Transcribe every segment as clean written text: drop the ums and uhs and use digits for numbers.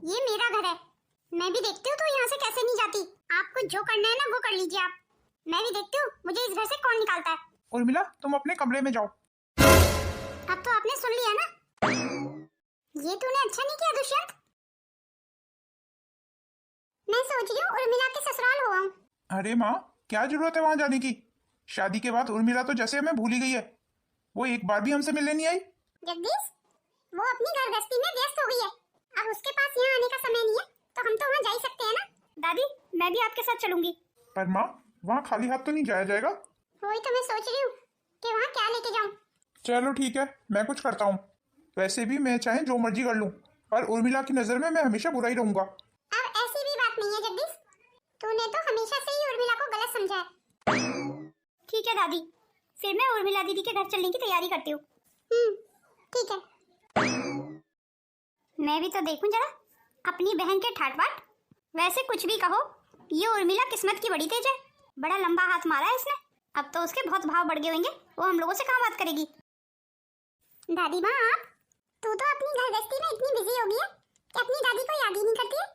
ये मेरा घर है, मैं भी देखती हूँ तो यहाँ से कैसे नहीं जाती। आपको जो करना है ना वो कर लीजिए आप, मैं भी देखती हूँ मुझे इस घर से कौन निकालता है। उर्मिला तुम अपने कमरे में जाओ। अब तो आपने सुन लिया ना, ये तूने अच्छा नहीं किया दुष्यंत। मैं सोच रही हूँ उर्मिला के ससुराल हो आऊं। अरे माँ, क्या जरूरत है वहां जाने की? शादी के बाद उर्मिला तो जैसे हमें भूल ही गई है, वो एक बार भी हमसे मिलने नहीं आई। जगदीश, वो अपनी घर गृहस्थी में व्यस्त हो गई है, अब उसके पास यहाँ आने का समय नहीं है, तो हम तो वहाँ जा ही सकते हैं ना। दादी, मैं भी आपके साथ चलूंगी। पर माँ, वहाँ खाली हाथ तो नहीं जाया जाएगा। वही तो मैं सोच रही हूँ कि वहाँ क्या लेके जाऊँ। चलो ठीक है, मैं कुछ करता हूँ। वैसे भी मैं चाहे जो मर्जी कर लूँ, पर उर्मिला की नजर में मैं हमेशा बुरा ही रहूंगा। अब ऐसी भी बात नहीं है जगदीश, तूने तो हमेशा से ही उर्मिला को गलत समझा है। ठीक है दादी, फिर मैं उर्मिला दीदी के घर चलने की तैयारी करती हूँ। ठीक है। मैं भी तो देखूं जरा अपनी बहन के ठाट बाट। वैसे कुछ भी कहो, ये उर्मिला किस्मत की बड़ी तेज है, बड़ा लंबा हाथ मारा है इसने। अब तो उसके बहुत भाव बढ़ गए होंगे, वो हम लोगों से कहाँ बात करेगी। दादी माँ, आप तू तो अपनी घर गृहस्थी में इतनी बिजी हो गई है कि अपनी दादी को याद ही नहीं करती है,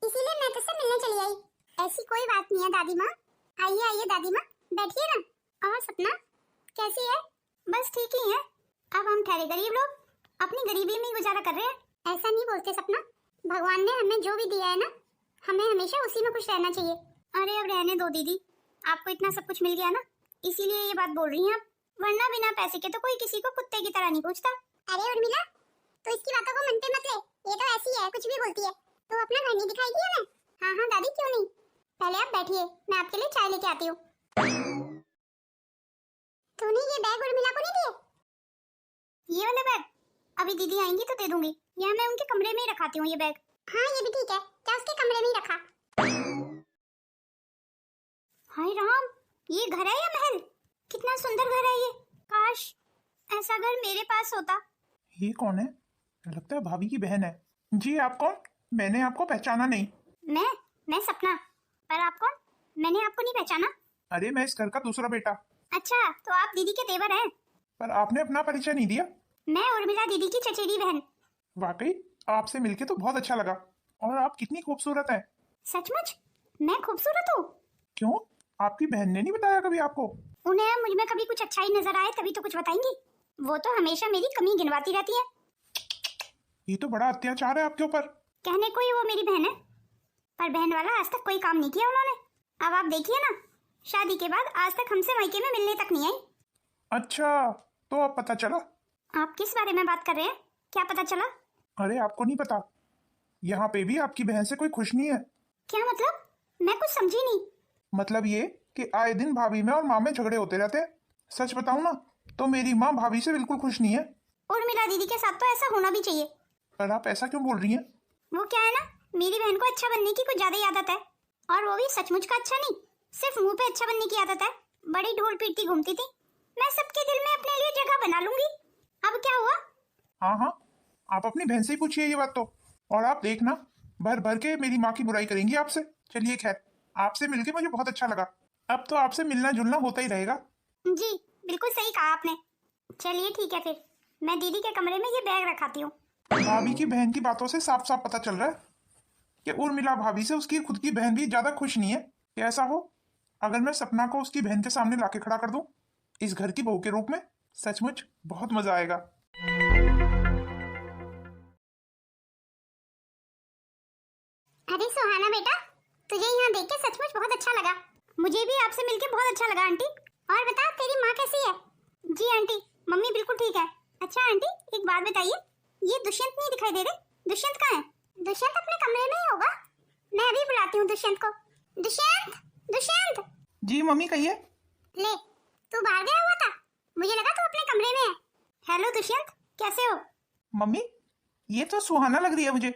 इसीलिए मैं तुझसे मिलने चली आई। ऐसी कोई बात नहीं है दादी माँ, आइए आइए दादी माँ, बैठिए ना। और सपना कैसी है? बस ठीक ही है, अब हम ठहरे गरीब लोग अपनी गरीबी में ही गुजारा कर रहे हैं। ऐसा नहीं बोलते सपना, भगवान ने हमें जो भी दिया है ना, हमें हमेशा उसी में खुश रहना चाहिए। अरे अब रहने दो दीदी, आपको इतना सब कुछ मिल गया ना, इसीलिए ये बात बोल रही हैं आप, वरना बिना पैसे के तो कोई किसी को कुत्ते की तरह नहीं पूछता। अरे उर्मिला, तो इसकी बातों को मन पे मत ले, ये तो ऐसी है, कुछ भी बोलती है। तो अपना घर नहीं दिखाई दिया ना? हाँ हाँ दादी, क्यों नहीं, पहले आप बैठिए, मैं आपके लिए चाय लेके आती हूँ। तूने ये बैग उर्मिला को नहीं दिए? ये वाला बैग अभी दीदी आएंगी तो दे दूंगी, यहाँ मैं उनके कमरे में ही रखाती हूँ ये बैग। हाँ ये भी ठीक है, क्या उसके कमरे में ही रखा। हाय राम, ये घर है या महल? कितना सुंदर घर है ये, काश ऐसा घर मेरे पास होता। ये कौन है? लगता है भाभी की बहन है। जी आप कौन? मैंने आपको पहचाना नहीं। मैं सपना, पर आप कौन? मैंने आपको नहीं पहचाना। अरे मैं इस घर का दूसरा बेटा। अच्छा, तो आप दीदी के देवर हैं? पर आपने अपना परिचय नहीं दिया। मैं उर्मिला दीदी की चचेरी बहन। वाकई आपसे मिलके तो बहुत अच्छा लगा, और आप कितनी खूबसूरत हैं। सचमुच मैं खूबसूरत हूँ? क्यों, आपकी बहन ने नहीं बताया कभी आपको? उन्हें मुझ में कभी कुछ अच्छाई नजर आए तभी तो कुछ बताएंगी, वो तो हमेशा मेरी कमी गिनवाती रहती है। ये तो बड़ा अत्याचार है आपके ऊपर। कहने को ही वो मेरी बहन है, पर बहन वाला आज तक कोई काम नहीं किया उन्होंने। अब आप देखिए ना, शादी के बाद आज तक हमसे मायके में मिलने तक नहीं आई। अच्छा, तो अब पता चला? आप किस बारे में बात कर रहे हैं, क्या पता चला? अरे आपको नहीं पता, यहाँ पे भी आपकी बहन से कोई खुश नहीं है। क्या मतलब? मैं कुछ समझी नहीं। मतलब ये कि आए दिन भाभी में और माँ में झगड़े होते रहते हैं। सच बताऊं ना, तो मेरी माँ भाभी से बिल्कुल खुश नहीं है। उर्मिला दीदी के साथ तो ऐसा होना भी चाहिए। पर आप ऐसा क्यों बोल रही हैं? वो क्या है ना, मेरी बहन को अच्छा बनने की कुछ ज्यादा ही आदत है, और वो भी सचमुच का अच्छा नहीं, सिर्फ मुंह पे अच्छा बनने की आदत है। बड़ी ढोल पीटती घूमती थी, मैं सबके दिल में अपने लिए जगह बना लूंगी। अब क्या हुआ? हाँ हाँ, आप अपनी बहन से ही पूछिए ये बात तो, और आप देखना भर भर के मेरी माँ की बुराई करेंगी आपसे। चलिए खैर, आपसे मिलके मुझे बहुत अच्छा लगा। अब तो आपसे मिलना जुलना होता ही रहेगा। जी बिल्कुल सही कहा आपने। चलिए ठीक है, फिर मैं दीदी के कमरे में ये बैग रखाती हूँ। भाभी की बहन की बातों से साफ साफ पता चल रहा है कि उर्मिला भाभी से उसकी खुद की बहन भी ज्यादा खुश नहीं है। कि ऐसा हो, अगर मैं सपना को उसकी बहन के सामने लाके खड़ा कर दूं इस घर की बहू के रूप में, सचमुच बहुत मजा आएगा। अरे सुहाना बेटा, तुझे यहाँ देख के सचमुच बहुत अच्छा लगा। मुझे भी आपसे मिलके बहुत अच्छा लगा आंटी। और बता, तेरी माँ कैसी है? जी आंटी, मम्मी बिल्कुल ठीक है। अच्छा आंटी, एक बात बताइए, ये दुष्यंत नहीं दिखाई दे रहे, दुष्यंत कहाँ है? दुष्यंत अपने कमरे में ही होगा, मैं अभी बुलाती हूँ दुष्यंत को। दुष्यंत, दुष्यंत। जी मम्मी कहिए। ले, तू बाहर गया हुआ था, मुझे लगा तू अपने कमरे में है। हेलो दुष्यंत, कैसे हो? मम्मी, ये तो सुहाना लग रही है मुझे,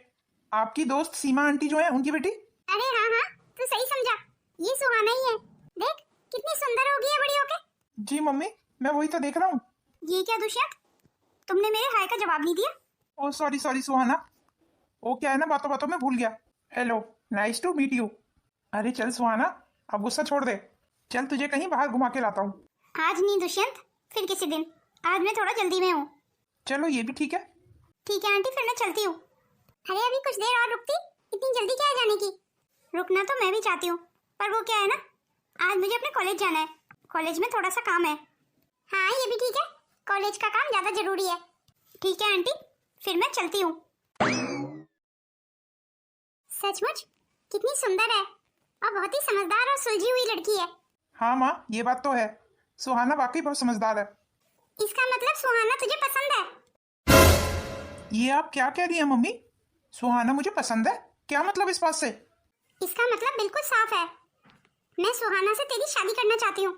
आपकी दोस्त सीमा आंटी जो है उनकी बेटी। अरे हाँ हाँ, तू सही समझा, ये सुहाना ही है। देख कितनी सुंदर हो गई है बड़ी होके। जी मम्मी, मैं वही तो देख रहा हूँ। ये क्या दुष्यंत, तुमने मेरे हाय का जवाब नहीं दिया? ओ सॉरी सॉरी सुहाना, वो क्या है ना, बातों बातों में भूल गया। Hello, nice to meet you. अरे चल सुहाना, अब गुस्सा छोड़ दे, चल तुझे कहीं बाहर घुमा के लाता हूँ। आज नहीं दुष्यंत, फिर किसी दिन, आज मैं थोड़ा जल्दी में हूँ। चलो ये भी ठीक है। ठीक है आंटी, फिर मैं चलती हूँ। अरे अभी कुछ देर और रुकती, इतनी जल्दी क्या है जाने की? रुकना तो मैं भी चाहती हूँ, पर वो क्या है ना, आज मुझे अपने कॉलेज जाना है। कॉलेज में थोड़ा सा काम है। हाँ ये भी ठीक है, कॉलेज का काम ज्यादा जरूरी है। ठीक है आंटी, फिर मैं चलती हूँ। सचमुच कितनी सुंदर है और बहुत ही समझदार और सुलझी हुई लड़की है। हाँ माँ, ये बात तो है। सुहाना वाकई बहुत समझदार है। इसका मतलब सुहाना तुझे पसंद है? ये आप क्या कह रही हैं मम्मी? सुहाना मुझे पसंद है? क्या मतलब इस बात से? इसका मतलब बिल्कुल साफ है, मैं सुहाना से तेरी शादी करना चाहती हूँ।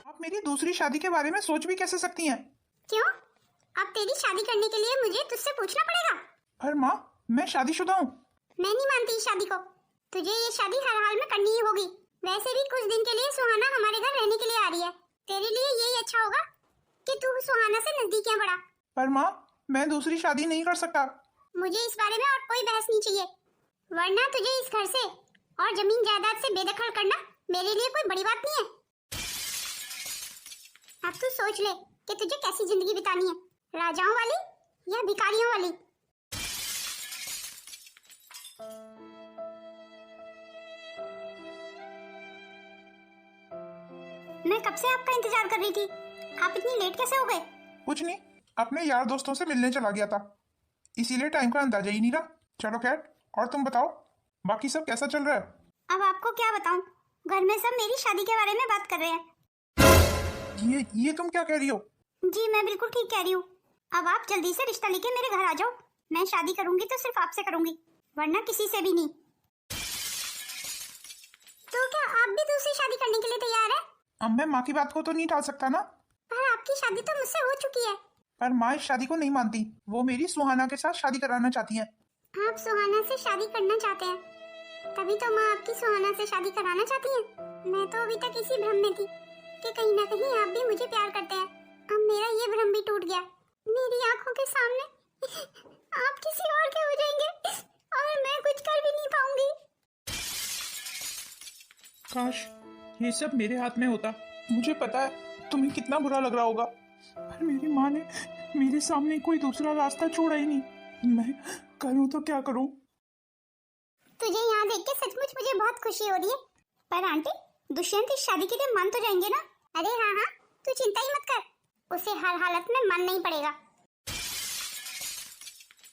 आप मेरी दूसरी शादी के बारे में सोच भी कैसे सकती हैं? क्यों? अब तेरी शादी करने के लिए मुझे तुझसे पूछना पड़ेगा? पर माँ, मैं शादीशुदा हूँ। मैं नहीं मानती इस शादी को। तुझे ये शादी हर हाल में करनी ही होगी। वैसे भी कुछ दिन के लिए सुहाना हमारे घर रहने के लिए आ रही है। तेरे लिए यही अच्छा होगा कि तू सुहाना से नजदीकियां बढ़ा। पर माँ, मैं दूसरी शादी नहीं कर सकता। मुझे इस बारे में और कोई बहस नहीं चाहिए, वरना तुझे इस घर से और जमीन जायदाद से बेदखल करना मेरे लिए कोई बड़ी बात नहीं है। अब तू सोच ले कि तुझे कैसी जिंदगी बितानी है, राजाओं वाली या भिखारियों वाली। मैं कब से आपका इंतजार कर रही थी, आप इतनी लेट कैसे हो गए? कुछ नहीं, अपने यार दोस्तों से मिलने चला गया था, इसीलिए टाइम का अंदाजा ही नहीं रहा। चलो खैर, और तुम बताओ, बाकी सब कैसा चल रहा है? अब आपको क्या बताऊं, घर में सब मेरी शादी के बारे में बात कर रहे हैं। ये तुम क्या कह रही हो? जी मैं बिल्कुल ठीक कह रही हूँ। अब आप जल्दी से रिश्ता लेके मेरे घर आ जाओ। मैं शादी करूंगी तो सिर्फ आपसे करूंगी, वरना किसी से भी नहीं। तो क्या आप भी दूसरी शादी करने के लिए तैयार है? अब मैं माँ की बात को तो नहीं टाल सकता ना। पर आपकी शादी तो मुझसे हो चुकी है। पर माँ इस शादी को नहीं मानती, वो मेरी सुहाना के साथ शादी कराना चाहती हैं। आप सुहाना से शादी करना चाहते हैं, तभी तो माँ आपकी सुहाना से शादी कराना चाहती है। मैं तो अभी तक इसी भ्रम में थी कि कहीं ना कहीं आप भी मुझे प्यार करते हैं। अब मेरा ये भ्रम भी टूट गया। मेरी आंखों के सामने आप किसी और के हो जाएंगे और मैं कुछ कर भी नहीं पाऊंगी। काश ये सब मेरे हाथ में होता। मुझे पता है तुम्हें कितना बुरा लग रहा होगा, पर मेरी माँ ने मेरे सामने कोई दूसरा रास्ता छोड़ा ही नहीं। मैं करूँ तो क्या करूँ? तुझे यहाँ देख के सचमुच मुझे बहुत खुशी हो रही है। पर आंटी, दुष्यंत इस शादी के लिए मान तो जाएंगे ना? अरे हाँ हाँ, तू चिंता ही मत कर, उसे हर हालत में मानना ही पड़ेगा।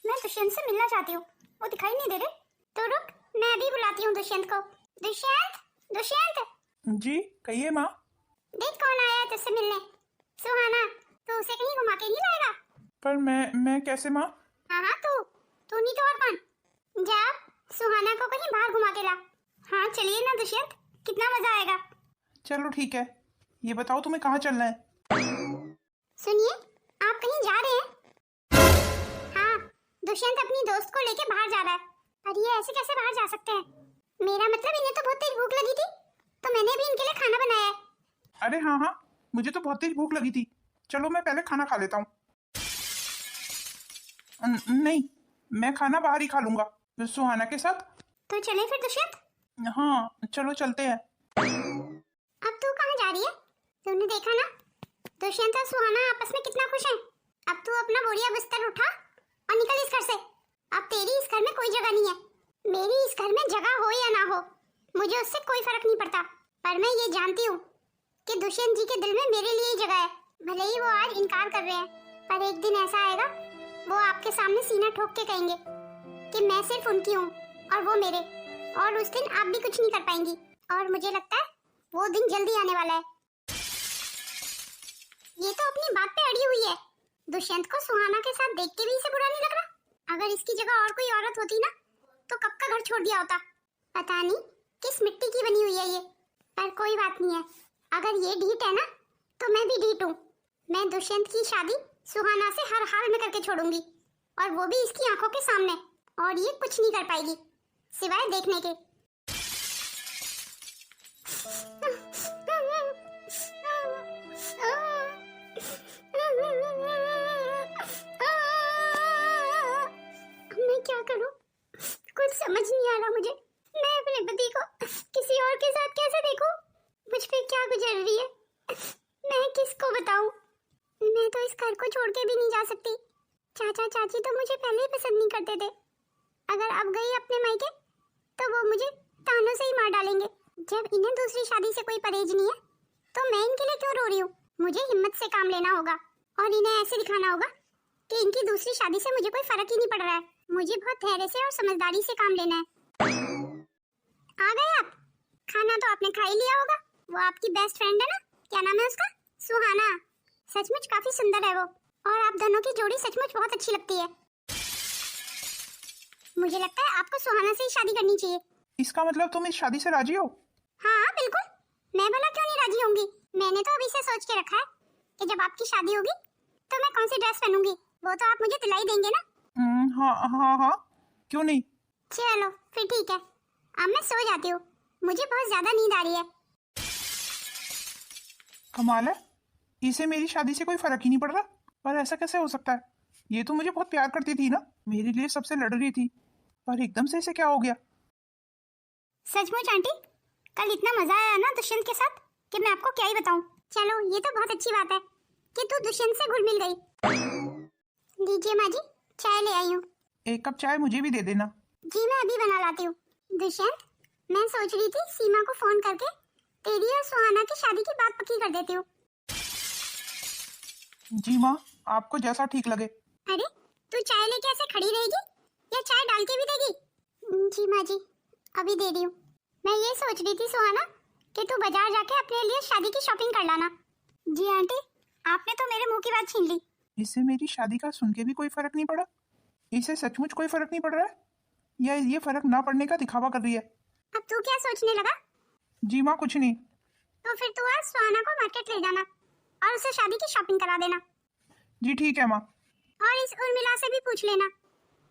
मैं दुष्यंत से मिलना चाहती हूँ, वो दिखाई नहीं दे रहे। तो रुक, मैं अभी बुलाती हूँ दुष्यंत को। दुष्यंत, दुष्यंत। जी कहिए माँ। देख कौन आया है तुझसे मिलने। सुहाना, तू उसे कहीं घुमा के नहीं लाएगा? पर मैं कैसे माँ? हाँ हाँ, तू नहीं तो और कौन। जा, सुहाना को कहीं बाहर घुमा के ला। हाँ चलिए ना दुष्यंत, कितना मजा आएगा। चलो ठीक है, ये बताओ तुम्हें कहाँ चलना है? सुनिए, आप कहीं जा रहे हैं? हाँ, दुष्यंत अपनी दोस्त को लेके बाहर जा रहा है। पर ये ऐसे कैसे बाहर जा सकते हैं? मेरा मतलब इन्हें तो बहुत तेज भूख लगी थी, तो मैंने भी इनके लिए खाना बनाया है। अरे हाँ हाँ, मुझे तो बहुत तेज भूख लगी थी। चलो मैं पहले खाना खा लेता हूँ। नहीं, मैं खाना बाहर ही खा लूंगा सुहाना के साथ। तो चले फिर दुष्यंत। हाँ चलो चलते हैं। अब तू कहाँ जा रही है? तूने देखा ना, दुष्यंत और सुहाना आपस में कितना खुश हैं। अब तू अपना बोरिया बिस्तर उठा और निकल इस घर से। अब तेरी इस घर में कोई जगह नहीं है। मेरी इस घर में जगह हो या ना हो, मुझे उससे कोई फर्क नहीं पड़ता। पर मैं ये जानती हूँ कि दुष्यंत जी के दिल में मेरे लिए ही जगह है। भले ही वो आज इनकार कर रहे हैं, पर एक दिन ऐसा आएगा, वो आपके सामने सीना ठोक के कहेंगे कि मैं सिर्फ उनकी हूँ और वो मेरे। और उस दिन आप भी कुछ नहीं कर पाएंगी। और मुझे लगता है वो दिन जल्दी आने वाला है। ये तो अपनी बात पे अड़ी हुई है। दुष्यंत को सुहाना के साथ देख के भी इसे बुरा नहीं लग रहा। अगर इसकी जगह और कोई औरत होती ना, तो कब का घर छोड़ दिया होता। पता नहीं किस मिट्टी की बनी हुई है ये। पर कोई बात नहीं है, अगर ये ढीठ है ना, तो मैं भी ढीठ हूँ। मैं दुष्यंत की शादी सुहाना से हर हाल में करके छोड़ूंगी, और वो भी इसकी आंखों के सामने। और ये कुछ नहीं कर पाएगी सिवाय देखने के। मैं क्या करूं, कुछ समझ नहीं आ रहा मुझे। मैं अपने पति को किसी और के साथ कैसे देखूं? मुझ पे क्या गुजर रही है, मैं किसको बताऊं? मैं तो इस घर को छोड़ के भी जा सकती। चाचा चाची तो मुझे पहले ही पसंद नहीं करते थे। अगर अब गई अपने मायके तो वो मुझे तानों से ही मार डालेंगे। जब इन्हें दूसरी शादी से कोई परहेज नहीं है तो मैं इनके लिए क्यों रो रही हूँ। मुझे हिम्मत से काम लेना होगा और इन्हें ऐसे दिखाना होगा कि इनकी दूसरी शादी से मुझे कोई फर्क ही नहीं पड़ रहा है। मुझे बहुत धैर्य से और समझदारी से काम लेना है। आ गए आप? खाना तो आपने खा ही लिया होगा। वो आपकी बेस्ट फ्रेंड है ना, क्या नाम है उसका? सुहाना। सचमुच काफी सुंदर है वो, और आप दोनों की जोड़ी सचमुच बहुत अच्छी लगती है। मुझे लगता है आपको सुहाना से ही शादी करनी चाहिए। इसका मतलब तुम इस शादी से राजी हो? हाँ बिल्कुल, मैं भला क्यों नहीं राजी होंगी। मैंने तो अभी से सोच के रखा है कि जब आपकी शादी होगी तो मैं कौन सी ड्रेस पहनूंगी, वो तो आप मुझे दिलाई देंगे ना। हाँ हाँ हाँ, क्यों नहीं। चलो फिर ठीक है, अब मैं सो जाती हूँ, मुझे बहुत ज्यादा नींद आ रही है। कमाल है, इसे मेरी शादी से कोई फर्क ही नहीं पड़ रहा। पर ऐसा कैसे हो सकता है? ये तो मुझे बहुत प्यार करती थी ना, मेरे लिए सबसे लड़ रही थी, पर एकदम से इसे क्या हो गया? सचमुच आंटी, कल इतना मजा आया ना दुष्यंत के साथ कि मैं आपको क्या ही बताऊं। चलो ये तो बहुत अच्छी बात है कि तू दुष्यंत से घुल मिल गई। लीजिए माँ जी, चाय ले आई हूँ। एक कप चाय मुझे भी दे देना। जी मैं अभी बना लाती हूँ। दुष्यंत, मैं सोच रही थी सीमा को फोन करके तेरी और सुहाना की शादी की बात पक्की कर देती हूँ। जी माँ, आपको जैसा ठीक लगे। अरे तू चाय लेके ऐसे खड़ी रहेगी या चाय डाल के भी देगी? जी माँ जी, अभी दे रही हूँ। मैं ये सोच रही थी सुहाना कि तू बाजार जाके अपने लिए शादी की शॉपिंग कर लाना। जी आंटी, आपने तो मेरे मुंह की बात छीन ली। इससे मेरी शादी का सुन के भी कोई फर्क नहीं पड़ा? इसे सचमुच कोई फर्क नहीं पड़ रहा है, या ये फर्क ना पड़ने का दिखावा कर रही है? अब तू क्या सोचने लगा? जी माँ, कुछ नहीं। तो फिर तू आज सुहाना को मार्केट ले जाना और उसे शादी की शॉपिंग करा देना। जी ठीक है माँ। और इस उर्मिला से भी पूछ लेना,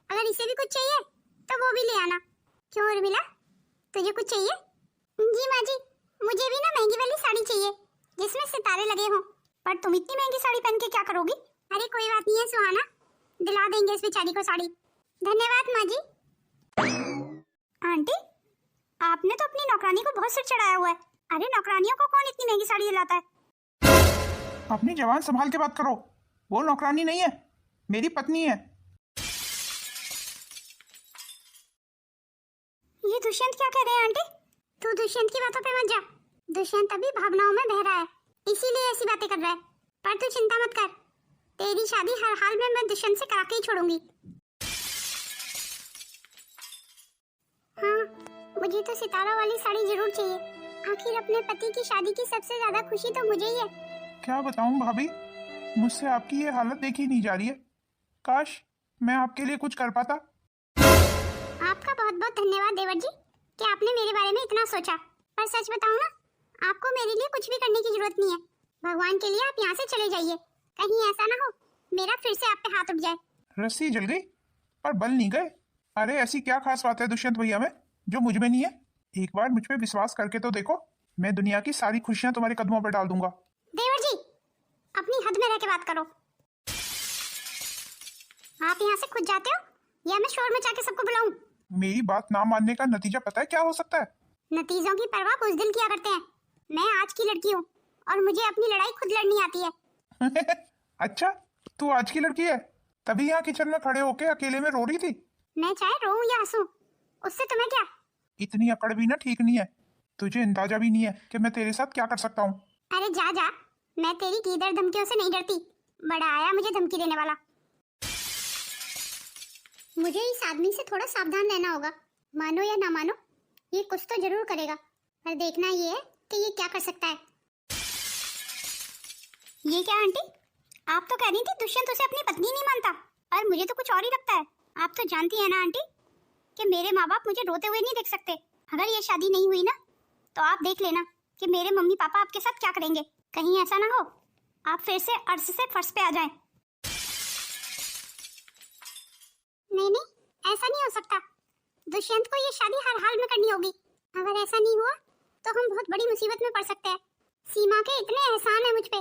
अगर इसे भी कुछ चाहिए तो वो भी ले आना। क्यों उर्मिला, तुझे कुछ चाहिए? जी माँ जी, मुझे भी ना महंगी वाली साड़ी चाहिए जिसमें सितारे लगे हों। पर तुम इतनी महंगी साड़ी पहन के क्या करोगी? अरे कोई बात नहीं है सुहाना, दिला देंगे इस बेचारी को साड़ी। धन्यवाद माँ जी। आंटी, आपने तो अपनी नौकरानी को बहुत सिर चढ़ाया हुआ है। अरे नौकरानियों को कौन इतनी महंगी साड़ी दिलाता है? अपनी जवान संभाल के बात करो, वो नौकरानी नहीं है, मेरी पत्नी है। ये दुष्यंत क्या कह रहे हैं आंटी? तू दुष्यंत की बातों पे मत जा। दुष्यंत अभी भावनाओं में बह रहा है, इसीलिए ऐसी बातें कर रहा है। पर तू चिंता मत कर, तेरी शादी हर हाल में मैं दुष्यंत से करा के ही छोड़ूंगी। हाँ, मुझे तो सितारा वाली साड़ी जरूर चाहिए। आखिर अपने पति की शादी की सबसे ज्यादा खुशी तो मुझे ही है। क्या बताऊं भाभी, मुझसे आपकी ये हालत देखी नहीं जा रही है। काश मैं आपके लिए कुछ कर पाता। आपका बहुत बहुत धन्यवाद देवर जी कि आपने मेरे बारे में इतना सोचा। पर सच बताऊं ना, आपको मेरे लिए कुछ भी करने की जरूरत नहीं है। भगवान के लिए आप यहाँ से चले जाइए, कहीं ऐसा ना हो मेरा फिर से आप पे हाथ उठ जाए। रस्सी जल गई पर बल नहीं गए। अरे ऐसी क्या खास बात है दुष्यंत भैया में जो मुझ में नहीं है? एक बार मुझ पे विश्वास करके तो देखो, मैं दुनिया की सारी खुशियां तुम्हारे कदमों पर डाल दूंगा। देवर जी, अपनी हद में रह के बात करो। आप यहाँ से खुद जाते हो या मैं शोर मचा के सबको बुलाऊं? मेरी बात ना मानने का नतीजा पता है क्या हो सकता है? नतीजों की परवाह बुज़दिल किया करते हैं। मैं आज की लड़की हूँ और मुझे अपनी लड़ाई खुद लड़नी आती है। अच्छा, तू आज की लड़की है, तभी यहाँ किचन में खड़े होके अकेले में रो रही थी। मैं चाहे रोऊं या हंसूं, उससे तुम्हें क्या? इतनी अकड़ भी ना ठीक नहीं है, तुझे अंदाजा भी नहीं है कि मैं तेरे साथ क्या कर सकता हूँ। अरे जा जा, मैं तेरी कीदर धमकियों से नहीं डरती। बड़ा आया मुझे धमकी देने वाला। मुझे इस आदमी से थोड़ा सावधान रहना होगा। मानो या ना मानो, ये कुछ तो जरूर करेगा, पर देखना ये है कि ये क्या कर सकता है। ये क्या आंटी, आप तो कह रही थी दुष्यंत उसे अपनी पत्नी नहीं मानता, और मुझे तो कुछ और ही लगता है। आप तो जानती है ना आंटी कि मेरे माँ बाप मुझे रोते हुए नहीं देख सकते। अगर ये शादी नहीं हुई ना तो आप देख लेना कि मेरे मम्मी पापा आपके साथ क्या करेंगे। कहीं ऐसा ना हो आप फिर से अर्श से फर्श पे आ जाएं। नहीं नहीं, ऐसा नहीं हो सकता। दुष्यंत को ये शादी हर हाल में करनी होगी। अगर ऐसा नहीं हुआ तो हम बहुत बड़ी मुसीबत में पड़ सकते हैं। सीमा के इतने एहसान है मुझ पे,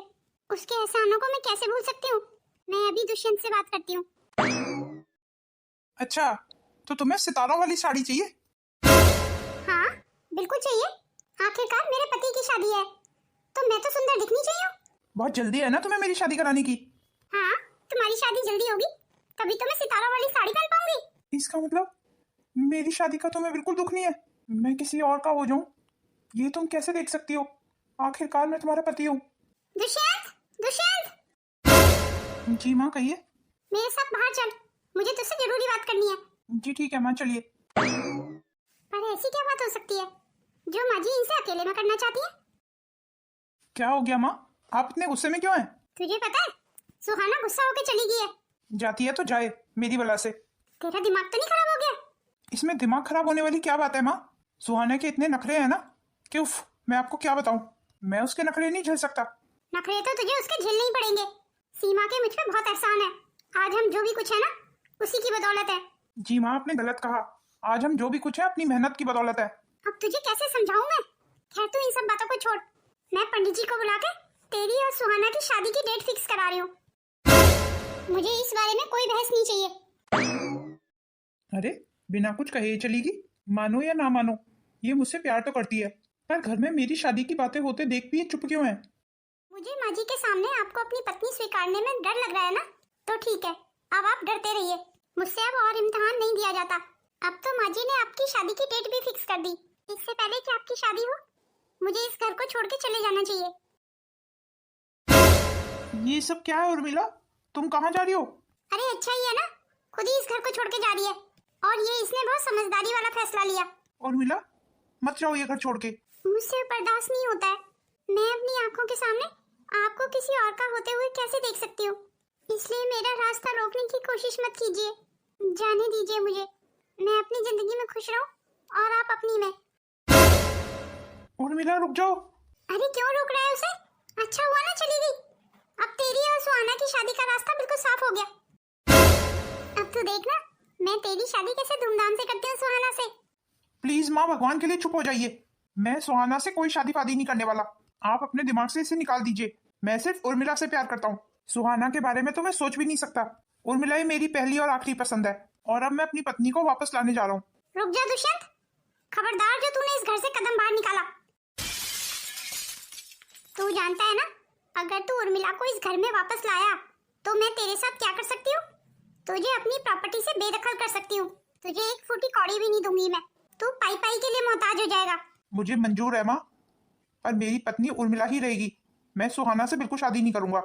उसके एहसानों को मैं कैसे भूल सकती हूँ। मैं अभी दुष्यंत से बात करती हूँ। अच्छा, तो तुम्हें सितारा वाली साड़ी चाहिए? हाँ बिल्कुल चाहिए, आखिरकार मेरे पति की शादी है तो मैं तो सुंदर दिखनी चाहिए। बहुत जल्दी है ना तुम्हें मेरी शादी कराने की? हाँ, तुम्हारी शादी जल्दी होगी, तभी तो मैं सितारा वाली साड़ी पहन पाऊंगी। इसका मतलब मेरी शादी का तुम्हें बिल्कुल दुख नहीं है? मैं किसी और का हो जाऊं, ये तुम कैसे देख सकती हो? आखिरकार मैं तुम्हारा पति हूँ। दुष्यंत, दुष्यंत, जी माँ कहिए। मेरे साथ बाहर चल, मुझे तुझसे जरूरी बात करनी है। जी ठीक है माँ, चलिए। पर ऐसी क्या बात हो सकती है जो माँ जी इनसे अकेले में करना चाहती है? क्या हो गया माँ, आप इतने गुस्से में क्यों हैं? तुझे पता है सुहाना गुस्सा होके चली गई है। जाती है तो जाए, मेरी वजह से। तेरा दिमाग तो नहीं खराब हो गया? इसमें दिमाग खराब होने वाली क्या बात है माँ? सुहाना के इतने नखरे हैं ना कि उफ, मैं आपको क्या बताऊं, मैं उसके नखरे नहीं झेल सकता। नखरे तो तुझे उसके झेलने ही पड़ेंगे। सीमा के मुझ पे बहुत एहसान है। आज हम जो भी कुछ है ना उसी की बदौलत है। जी माँ आपने गलत कहा, आज हम जो भी कुछ है अपनी मेहनत की बदौलत है। अब तुझे कैसे समझाऊं मैं? खैर तू इन सब बातों को छोड़, मैं पंडित जी को बुला के तेरी और सुहाना की शादी की डेट फिक्स करा रही हूँ। मुझे इस बारे में कोई बहस नहीं चाहिए। अरे बिना कुछ कहे ही चलेगी? मानो या ना मानो, ये मुझसे प्यार तो करती है, पर घर में मेरी शादी की बातें होते देख भी ये चुप क्यों है? मुझे माँ जी के सामने आपको अपनी पत्नी स्वीकारने में डर लग रहा है ना, तो ठीक है, अब आप डरते रहिए। मुझसे अब और इम्तिहान नहीं दिया जाता। अब तो माँ जी ने आपकी शादी की डेट भी फिक्स कर दी। इससे पहले कि आपकी शादी हो मुझे इस घर को छोड़ के चले जाना चाहिए। ये सब क्या है उर्मिला, तुम कहाँ जा रही हो? अरे अच्छा ही है ना, खुद ही इस घर को छोड़ के जा रही है, और ये इसने बहुत समझदारी वाला फैसला लिया। उर्मिला मत जाओ ये घर छोड़ के। मुझसे बर्दाश्त नहीं होता है। मैं अपनी आंखों के सामने आपको किसी और का होते हुए कैसे देख सकती हूँ? इसलिए मेरा रास्ता रोकने की कोशिश मत कीजिए, जाने दीजिए मुझे। मैं अपनी जिंदगी में खुश रहूं और आप अपनी में। उर्मिला रुक जाओ। अरे क्यों रोक रहा है उसे? अच्छा हुआ ना चली गई। अब तेरी और सुहाना की शादी का रास्ता बिल्कुल साफ हो गया। अब तू देखना मैं तेरी शादी कैसे धूमधाम से करती हूँ सुहाना से। प्लीज माँ भगवान के लिए चुप हो जाइए, मैं सुहाना से कोई शादी फादी नहीं करने वाला। आप अपने दिमाग से इसे निकाल दीजिए। मैं सिर्फ उर्मिला से प्यार करता हूँ, सुहाना के बारे में तो मैं सोच भी नहीं सकता। उर्मिला ही मेरी पहली और आखिरी पसंद है, और अब मैं अपनी पत्नी को वापस लाने जा रहा हूँ। रुक जा दुष्यंत, खबरदार जो तूने इस घर से कदम बाहर निकाला। तू जानता है ना, अगर तू उर्मिला को इस घर में वापस लाया तो मैं तेरे साथ क्या कर सकती हूँ? तुझे अपनी प्रॉपर्टी से बेदखल कर सकती हूँ। तुझे एक फूटी कौड़ी भी नहीं दूंगी मैं। तू पाई पाई के लिए मोहताज हो जाएगा। मुझे मंजूर है माँ, पर मेरी पत्नी उर्मिला ही रहेगी। मैं सुहाना से बिल्कुल शादी नहीं करूंगा।